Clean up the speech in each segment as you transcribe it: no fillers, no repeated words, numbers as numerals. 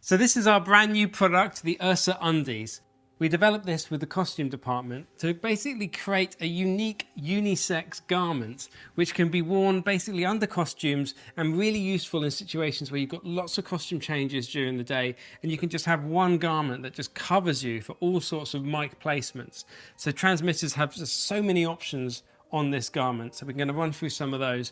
So this is our brand new product, the URSA Undies. We developed this with the costume department to basically create a unique unisex garment which can be worn basically under costumes and really useful in situations where you've got lots of costume changes during the day and you can just have one garment that just covers you for all sorts of mic placements. So transmitters have just so many options on this garment, so we're going to run through some of those.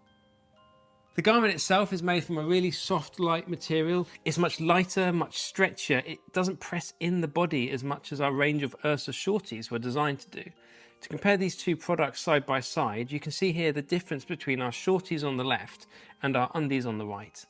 The garment itself is made from a really soft, light material. It's much lighter, much stretchier. It doesn't press in the body as much as our range of URSA shorties were designed to do. To compare these two products side by side, you can see here the difference between our shorties on the left and our undies on the right.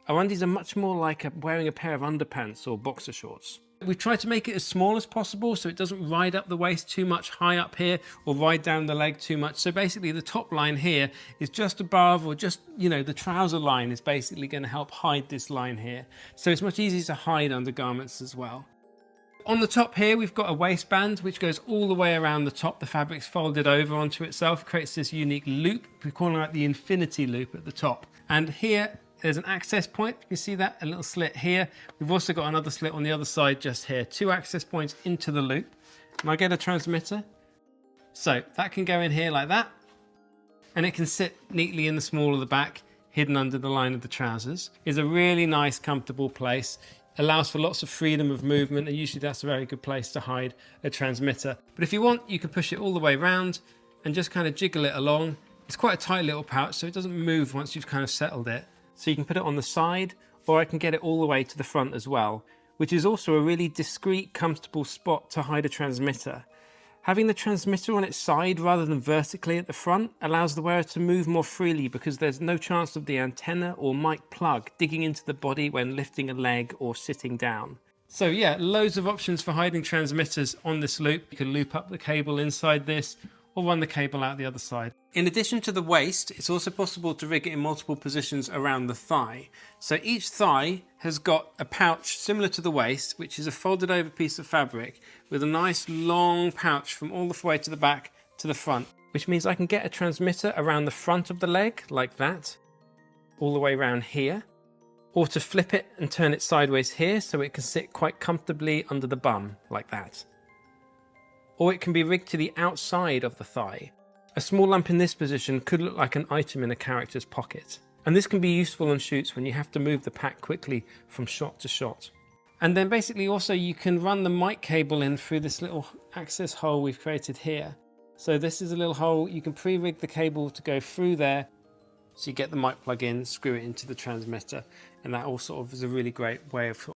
Our undies are much more like wearing a pair of underpants or boxer shorts. We've tried to make it as small as possible so it doesn't ride up the waist too much high up here or ride down the leg too much. So basically the top line here is just above, or just, the trouser line is basically going to help hide this line here. So it's much easier to hide undergarments as well. On the top here, we've got a waistband which goes all the way around the top. The fabric's folded over onto itself, creates this unique loop. We're calling it the infinity loop at the top. And here, there's an access point. You can see that, a little slit here. We've also got another slit on the other side just here. 2 access points into the loop. And I get a transmitter. So that can go in here like that. And it can sit neatly in the small of the back, hidden under the line of the trousers. It's a really nice, comfortable place. Allows for lots of freedom of movement, and usually that's a very good place to hide a transmitter. But if you want, you can push it all the way around and just kind of jiggle it along. It's quite a tight little pouch, so it doesn't move once you've kind of settled it. So you can put it on the side, or I can get it all the way to the front as well, which is also a really discreet, comfortable spot to hide a transmitter. Having the transmitter on its side rather than vertically at the front allows the wearer to move more freely because there's no chance of the antenna or mic plug digging into the body when lifting a leg or sitting down. So yeah, loads of options for hiding transmitters on this loop. You can loop up the cable inside this or run the cable out the other side. In addition to the waist, it's also possible to rig it in multiple positions around the thigh. So each thigh has got a pouch similar to the waist, which is a folded over piece of fabric with a nice long pouch from all the way to the back to the front, which means I can get a transmitter around the front of the leg like that, all the way around here, or to flip it and turn it sideways here so it can sit quite comfortably under the bum like that. Or it can be rigged to the outside of the thigh. A small lamp in this position could look like an item in a character's pocket. And this can be useful on shoots when you have to move the pack quickly from shot to shot. And then basically also you can run the mic cable in through this little access hole we've created here. So this is a little hole, you can pre-rig the cable to go through there. So you get the mic plug in, screw it into the transmitter, and that all sort of is a really great way of